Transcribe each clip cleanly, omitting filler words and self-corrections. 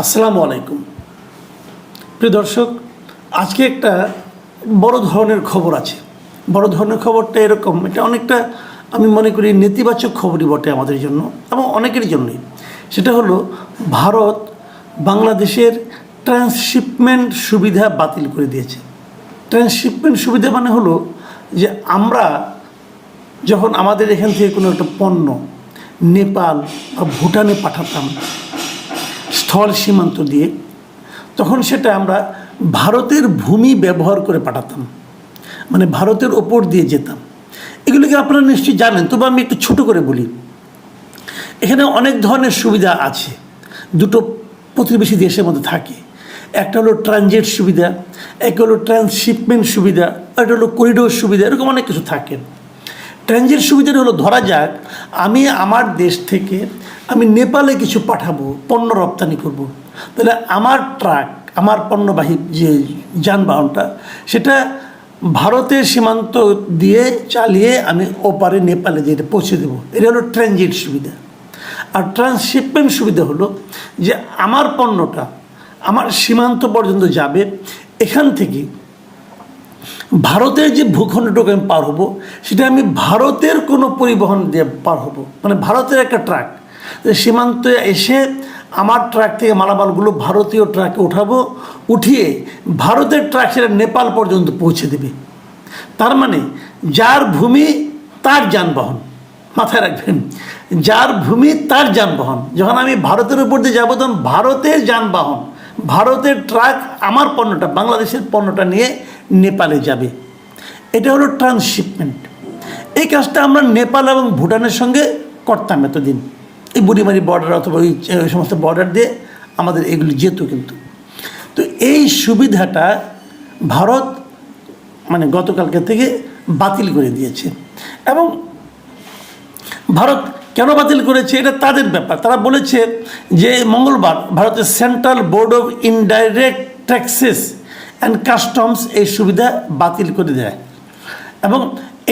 আসসালামু আলাইকুম। প্রিয় দর্শক, আজকে একটা বড় ধরনের খবর আছে। বড় ধরনের খবরটা এরকম, এটা অনেকটা আমি মনে করি নেতিবাচক খবরই বটে আমাদের জন্য এবং অনেকের জন্যই। সেটা হলো ভারত বাংলাদেশের ট্রান্সশিপমেন্ট সুবিধা বাতিল করে দিয়েছে। ট্রান্সশিপমেন্ট সুবিধা মানে হলো যে আমরা যখন আমাদের এখান থেকে কোনো একটা পণ্য নেপাল বা ভুটানে পাঠাতাম স্থল সীমান্ত দিয়ে, তখন সেটা আমরা ভারতের ভূমি ব্যবহার করে পাঠাতাম, মানে ভারতের ওপর দিয়ে যেতাম। এগুলোকে আপনারা নিশ্চয়ই জানেন, তবে আমি একটু ছোটো করে বলি। এখানে অনেক ধরনের সুবিধা আছে, দুটো প্রতিবেশী দেশের মধ্যে থাকে। একটা হলো ট্রানজিট সুবিধা, একটা হলো ট্রান্সশিপমেন্ট সুবিধা, একটা হলো করিডোর সুবিধা, এরকম অনেক কিছু থাকে। ট্রানজিট সুবিধাটা হলো, ধরা যাক আমি আমার দেশ থেকে আমি নেপালে কিছু পাঠাবো, পণ্য রপ্তানি করব। তাহলে আমার ট্রাক, আমার পণ্যবাহী যে যানবাহনটা, সেটা ভারতের সীমান্ত দিয়ে চালিয়ে আমি ওপারে নেপালে যেটা পৌঁছে দেবো। এটা হলো ট্রানজিট সুবিধা। আর ট্রান্সশিপমেন্ট সুবিধা হলো যে আমার পণ্যটা আমার সীমান্ত পর্যন্ত যাবে, এখান থেকে ভারতের যে ভূখণ্ডটুকু আমি পার হবো, সেটা আমি ভারতের কোনো পরিবহন দিয়ে পার হবো, মানে ভারতের একটা ট্রাক সীমান্তে এসে আমার ট্রাক থেকে মালামালগুলো ভারতীয় ট্রাকে উঠাবো, উঠিয়ে ভারতের ট্রাক সেটা নেপাল পর্যন্ত পৌঁছে দেবে। তার মানে যার ভূমি তার যানবাহন, মাথায় রাখবেন, যার ভূমি তার যানবাহন। যখন আমি ভারতের উপর দিয়ে যাবো, তখন ভারতের যানবাহন, ভারতের ট্রাক আমার পণ্যটা, বাংলাদেশের পণ্যটা নিয়ে নেপালে যাবে। এটা হলো ট্রান্সশিপমেন্ট। এই কাজটা আমরা নেপাল এবং ভুটানের সঙ্গে করতাম এতদিন, এই বুড়িমারি বর্ডার অথবা ওই সমস্ত বর্ডার দিয়ে আমাদের এগুলি যেত। কিন্তু তো এই সুবিধাটা ভারত মানে গতকালকে থেকে বাতিল করে দিয়েছে। এবং ভারত কেন বাতিল করেছে এটা তাদের ব্যাপার। তারা বলেছে যে মঙ্গলবার ভারতের central board of indirect taxes and customs এই সুবিধা বাতিল করে দেয়। এবং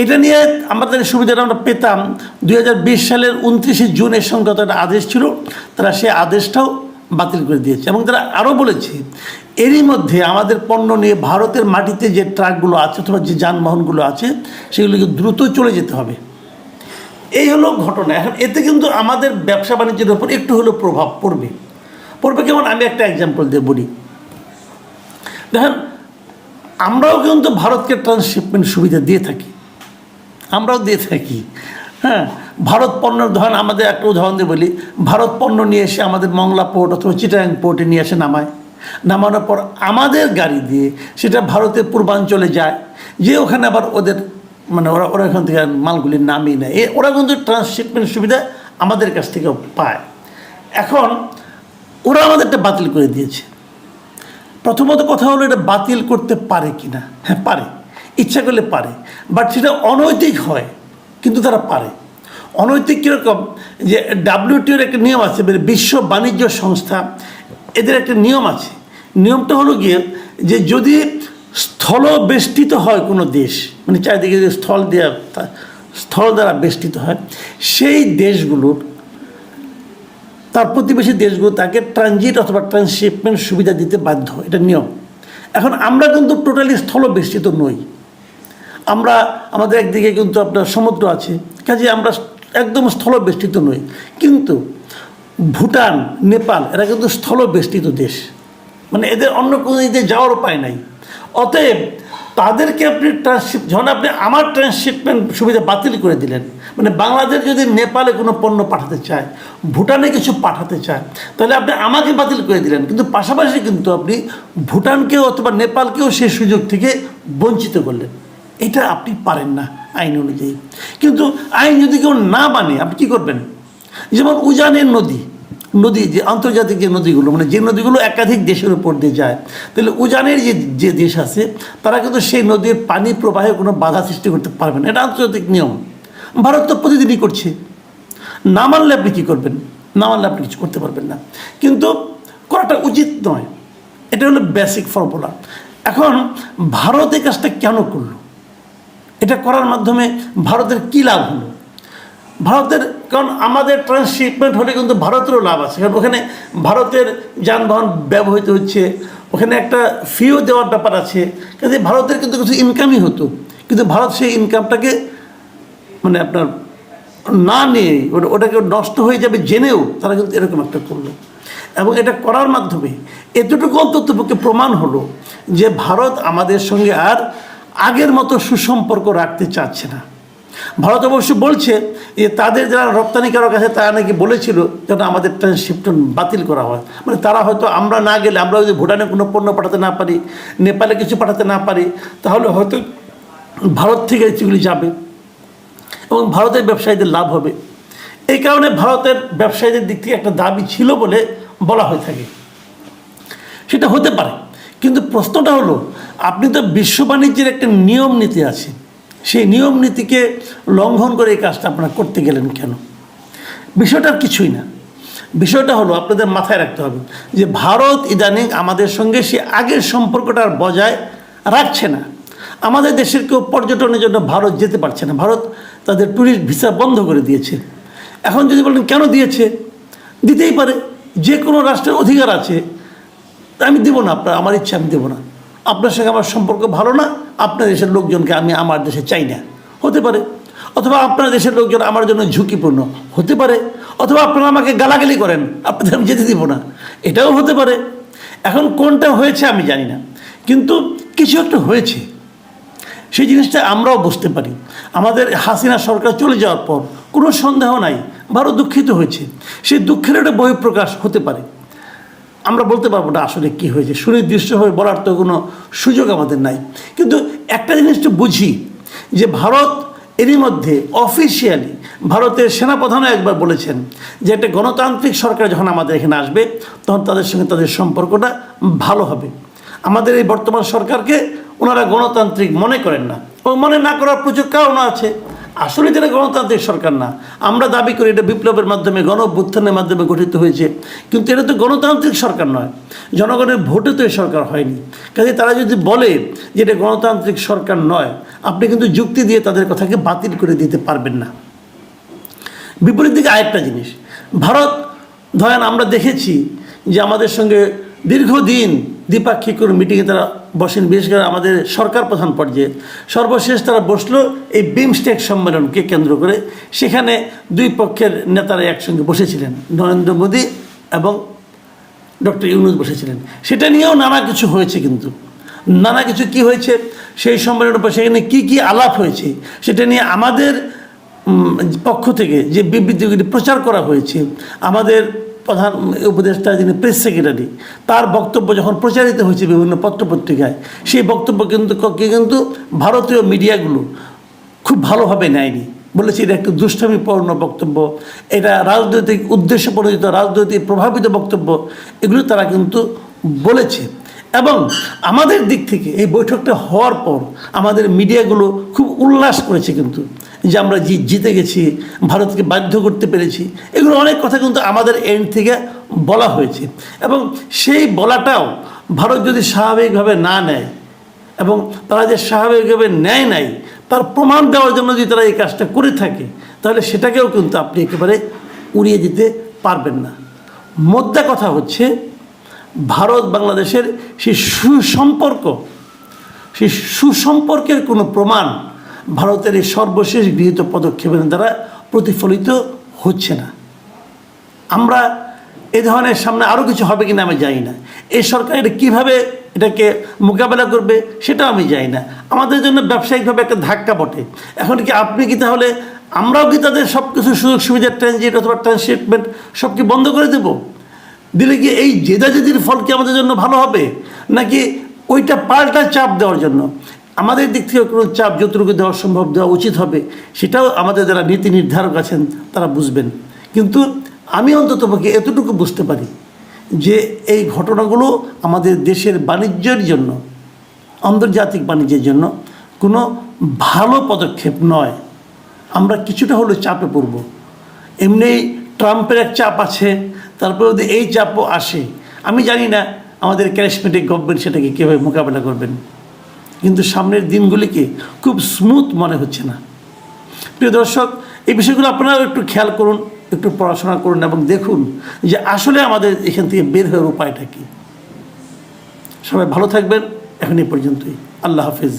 এটা নিয়ে আমাদের সুবিধাটা আমরা পেতাম 2020 সালের 29শে জুন এর সংক্রান্ত একটা আদেশ ছিল, তারা সেই আদেশটাও বাতিল করে দিয়েছে। এবং তারা আরও বলেছে এরই মধ্যে আমাদের পণ্য নিয়ে ভারতের মাটিতে যে ট্রাকগুলো আছে অথবা যে যানবাহনগুলো আছে, সেগুলোকে দ্রুত চলে যেতে হবে। এই হলো ঘটনা। এখন এতে কিন্তু আমাদের ব্যবসা বাণিজ্যের উপর একটু হলেও প্রভাব পড়বে। কেমন, আমি একটা এক্সাম্পল দিয়ে বলি। দেখেন, আমরাও কিন্তু ভারতকে ট্রান্সশিপমেন্ট সুবিধা দিয়ে থাকি, আমরাও দিয়ে থাকি। হ্যাঁ, ভারত পণ্য, ধরেন আমাদের একটা উদাহরণ দিয়ে বলি, ভারত পণ্য নিয়ে এসে আমাদের মংলা পোর্ট অথবা চিটাগাং পোর্টে নিয়ে এসে নামানোর পর আমাদের গাড়ি দিয়ে সেটা ভারতের পূর্বাঞ্চলে যায়, যে ওখানে আবার ওদের মানে ওরা এখান থেকে মালগুলি নামিয়ে নেয়। ওরা কিন্তু ট্রান্সশিপমেন্ট সুবিধা আমাদের কাছ থেকে পায়। এখন ওরা আমাদেরটা বাতিল করে দিয়েছে। প্রথমত কথা হলো, এটা বাতিল করতে পারে কি না? হ্যাঁ পারে, ইচ্ছা করলে পারে, বাট সেটা অনৈতিক হয়, কিন্তু তারা পারে। অনৈতিক কীরকম, যে WTOর একটা নিয়ম আছে, বিশ্ব বাণিজ্য সংস্থা, এদের একটা নিয়ম আছে। নিয়মটা হলো গিয়ে যে যদি স্থল বেষ্টিত হয় কোনো দেশ, মানে চারিদিকে যে স্থল দ্বারা বেষ্টিত হয়, সেই দেশগুলোর, তার প্রতিবেশী দেশগুলো তাকে ট্রানজিট অথবা ট্রান্সশিপমেন্ট সুবিধা দিতে বাধ্য, এটা নিয়ম। এখন আমরা কিন্তু টোটালি স্থল বেষ্টিত নই, আমরা আমাদের একদিকে কিন্তু আপনার সমুদ্র আছে, কাজে আমরা একদম স্থল বেষ্টিত নই। কিন্তু ভুটান, নেপাল এরা কিন্তু স্থল বেষ্টিত দেশ, মানে এদের অন্য কোনো দিকে যাওয়ার উপায় নাই। অতএব তাদেরকে আপনি যখন আপনি আমার ট্রান্সশিপমেন্ট সুবিধা বাতিল করে দিলেন, মানে বাংলাদেশ যদি নেপালে কোনো পণ্য পাঠাতে চায়, ভুটানে কিছু পাঠাতে চায়, তাহলে আপনি আমাকে বাতিল করে দিলেন, কিন্তু পাশাপাশি কিন্তু আপনি ভুটানকেও অথবা নেপালকেও সেই সুযোগ থেকে বঞ্চিত করলেন। এটা আপনি পারেন না আইন অনুযায়ী। কিন্তু আইন যদি কেউ না মানে, আপনি কী করবেন? যেমন উজানের নদী, যে আন্তর্জাতিক যে নদীগুলো, মানে যে নদীগুলো একাধিক দেশের উপর দিয়ে যায়, তাহলে উজানের যে দেশ আছে, তারা কিন্তু সেই নদীর পানি প্রবাহে কোনো বাধা সৃষ্টি করতে পারবে না, এটা আন্তর্জাতিক নিয়ম। ভারত তো প্রতিদিনই করছে। না মানলে আপনি কী করবেন? না মানলে আপনি কিছু করতে পারবেন না, কিন্তু করাটা উচিত নয়। এটা হলো বেসিক ফর্মুলা। এখন ভারত এই কাজটা কেন করলো? এটা করার মাধ্যমে ভারতের কী লাভ হলো? ভারতের, কারণ আমাদের ট্রান্সশিপমেন্ট হলে কিন্তু ভারতেরও লাভ আছে, কারণ ওখানে ভারতের যানবাহন ব্যবহৃত হচ্ছে, ওখানে একটা ফিও দেওয়ার ব্যাপার আছে, কাজে ভারতের কিন্তু কিছু ইনকামই হতো, কিন্তু ভারত সেই ইনকামটাকে মানে আপনার না নিয়ে ওটাকে নষ্ট হয়ে যাবে জেনেও তারা কিন্তু এরকম একটা করলো। এবং এটা করার মাধ্যমে এতটুকু অন্ততপক্ষে প্রমাণ হলো যে ভারত আমাদের সঙ্গে আর আগের মতো সুসম্পর্ক রাখতে চাচ্ছে না। ভারত অবশ্য বলছে যে তাদের যারা রপ্তানিকারক আছে তারা নাকি বলেছিল যেন আমাদের ট্রান্সশিপমেন্ট বাতিল করা হয়, মানে তারা হয়তো আমরা না গেলে, আমরা যদি ভুটানে কোনো পণ্য পাঠাতে না পারি, নেপালে কিছু পাঠাতে না পারি, তাহলে হয়তো ভারত থেকে সেগুলি যাবে এবং ভারতের ব্যবসায়ীদের লাভ হবে। এই কারণে ভারতের ব্যবসায়ীদের দিক থেকে একটা দাবি ছিল বলে বলা হয়ে থাকে। সেটা হতে পারে, কিন্তু প্রশ্নটা হলো আপনি তো বিশ্ব বাণিজ্যের একটা নিয়ম নীতি আছে, সেই নিয়ম নীতিকে লঙ্ঘন করে এই কাজটা আপনারা করতে গেলেন কেন? বিষয়টা কিছুই না, বিষয়টা হলো আপনাদের মাথায় রাখতে হবে যে ভারত ইদানিং আমাদের সঙ্গে সে আগের সম্পর্কটা আর বজায় রাখছে না। আমাদের দেশের কেউ পর্যটনের জন্য ভারত যেতে পারছে না, ভারত তাদের ট্যুরিস্ট ভিসা বন্ধ করে দিয়েছে। এখন যদি বলেন কেন দিয়েছে, দিতেই পারে, যে কোনো রাষ্ট্রের অধিকার আছে, আমি দেবো না, আমার ইচ্ছা আমি দেবো না, আপনার সঙ্গে আমার সম্পর্ক ভালো না, আপনার দেশের লোকজনকে আমি আমার দেশে চাই না, হতে পারে। অথবা আপনার দেশের লোকজন আমার জন্য ঝুঁকিপূর্ণ, হতে পারে। অথবা আপনারা আমাকে গালাগালি করেন, আপনাদের আমি যেতে দিব না, এটাও হতে পারে। এখন কোনটা হয়েছে আমি জানি না, কিন্তু কিছু একটা হয়েছে, সেই জিনিসটা আমরাও বুঝতে পারি। আমাদের হাসিনা সরকার চলে যাওয়ার পর কোনো সন্দেহ নাই ভারত দুঃখিত হয়েছে, সেই দুঃখের একটা বহিঃপ্রকাশ হতে পারে। আমরা বলতে পারবো না আসলে কী হয়েছে, সুনির্দিষ্টভাবে বলার তো কোনো সুযোগ আমাদের নাই। কিন্তু একটা জিনিস তো বুঝি যে ভারত এরই মধ্যে অফিসিয়ালি ভারতের সেনাপ্রধানও একবার বলেছেন যে একটা গণতান্ত্রিক সরকার যখন আমাদের এখানে আসবে তখন তাদের সঙ্গে তাদের সম্পর্কটা ভালো হবে। আমাদের এই বর্তমান সরকারকে ওনারা গণতান্ত্রিক মনে করেন না, এবং মনে না করার প্রচুর কারণ আছে। আসলে যেটা গণতান্ত্রিক সরকার না, আমরা দাবি করি এটা বিপ্লবের মাধ্যমে, গণ অভ্যুত্থানের মাধ্যমে গঠিত হয়েছে, কিন্তু এটা তো গণতান্ত্রিক সরকার নয়, জনগণের ভোটে তো এই সরকার হয়নি। কাজে তারা যদি বলে যে এটা গণতান্ত্রিক সরকার নয়, আপনি কিন্তু যুক্তি দিয়ে তাদের কথাকে বাতিল করে দিতে পারবেন না। বিপরীত দিকে আরেকটা জিনিস, ভারত ধরেন আমরা দেখেছি যে আমাদের সঙ্গে দীর্ঘদিন দ্বিপাক্ষিক কোনো মিটিংয়ে তারা বসেন, বিশেষ করে আমাদের সরকার প্রধান পর্যায়ে। সর্বশেষ তারা বসলো এই বিমস্টেক সম্মেলনকে কেন্দ্র করে, সেখানে দুই পক্ষের নেতারা একসঙ্গে বসেছিলেন, নরেন্দ্র মোদী এবং ডক্টর ইউনূস বসেছিলেন। সেটা নিয়েও নানা কিছু হয়েছে, কিন্তু নানা কিছু কি হয়েছে সেই সম্মেলনের পর সেখানে কী কী আলাপ হয়েছে সেটা নিয়ে আমাদের পক্ষ থেকে যে বিবৃতিগুলি প্রচার করা হয়েছে, আমাদের প্রধান উপদেষ্টা যিনি প্রেস সেক্রেটারি তার বক্তব্য যখন প্রচারিত হয়েছে বিভিন্ন পত্রপত্রিকায়, সেই বক্তব্য কিন্তু ভারতীয় মিডিয়াগুলো খুব ভালোভাবে নেয়নি, বলেছে এটা একটু দুষ্টামিপূর্ণ বক্তব্য, এটা রাজনৈতিক উদ্দেশ্য প্রণোদিত, রাজনৈতিক প্রভাবিত বক্তব্য, এগুলো তারা কিন্তু বলেছে। এবং আমাদের দিক থেকে এই বৈঠকটা হওয়ার পর আমাদের মিডিয়াগুলো খুব উল্লাস করেছে কিন্তু, যে আমরা জিতে গেছি, ভারতকে বাধ্য করতে পেরেছি, এগুলো অনেক কথা কিন্তু আমাদের এন্ড থেকে বলা হয়েছে। এবং সেই বলাটাও ভারত যদি স্বাভাবিকভাবে না নেয়, এবং তারা যে স্বাভাবিকভাবে নেয় নাই তার প্রমাণ দেওয়ার জন্য যদি তারা এই কাজটা করে থাকে, তাহলে সেটাকেও কিন্তু আপনি একেবারে উড়িয়ে দিতে পারবেন না। মোদ্দা কথা হচ্ছে ভারত বাংলাদেশের সেই সুসম্পর্কের কোনো প্রমাণ ভারতের এই সর্বশেষ গৃহীত পদক্ষেপের দ্বারা প্রতিফলিত হচ্ছে না। আমরা এই ধরনের সামনে আরও কিছু হবে কিনা আমি জানি না, এই সরকার এটা কীভাবে এটাকে মোকাবেলা করবে সেটাও আমি জানি না। আমাদের জন্য ব্যবসায়িকভাবে একটা ধাক্কা বটে। এখন কি আপনি কি তাহলে আমরাও কি তাদের সব কিছু সুযোগ সুবিধা ট্রানজিট অথবা ট্রান্সশিপমেন্ট সব কি বন্ধ করে দেব? দিলে কি এই জেদাজেদির ফল কি আমাদের জন্য ভালো হবে, নাকি ওইটা পাল্টা চাপ দেওয়ার জন্য আমাদের দিক থেকে কোনো চাপ যতটুকু দেওয়া সম্ভব দেওয়া উচিত হবে, সেটাও আমাদের যারা নীতি নির্ধারক আছেন তারা বুঝবেন। কিন্তু আমি অন্ততপক্ষে এতটুকু বুঝতে পারি যে এই ঘটনাগুলো আমাদের দেশের বাণিজ্যের জন্য, আন্তর্জাতিক বাণিজ্যের জন্য কোনো ভালো পদক্ষেপ নয়। আমরা কিছুটা হলেও চাপে পড়ব। এমনি ট্রাম্পের এক চাপ আছে, তারপরে যদি এই চাপও আসে, আমি জানি না আমাদের ক্যারিজমেটিক গভর্নমেন্ট সেটাকে কীভাবে মোকাবেলা করবেন, কিন্তু সামনের দিনগুলিকে খুব স্মুথ মনে হচ্ছে না। প্রিয় দর্শক, এই বিষয়গুলো আপনারাও একটু খেয়াল করুন, একটু পড়াশোনা করুন এবং দেখুন যে আসলে আমাদের এখান থেকে বের হওয়ার উপায়টা কী। সবাই ভালো থাকবেন, এখন এই পর্যন্তই। আল্লাহ হাফিজ।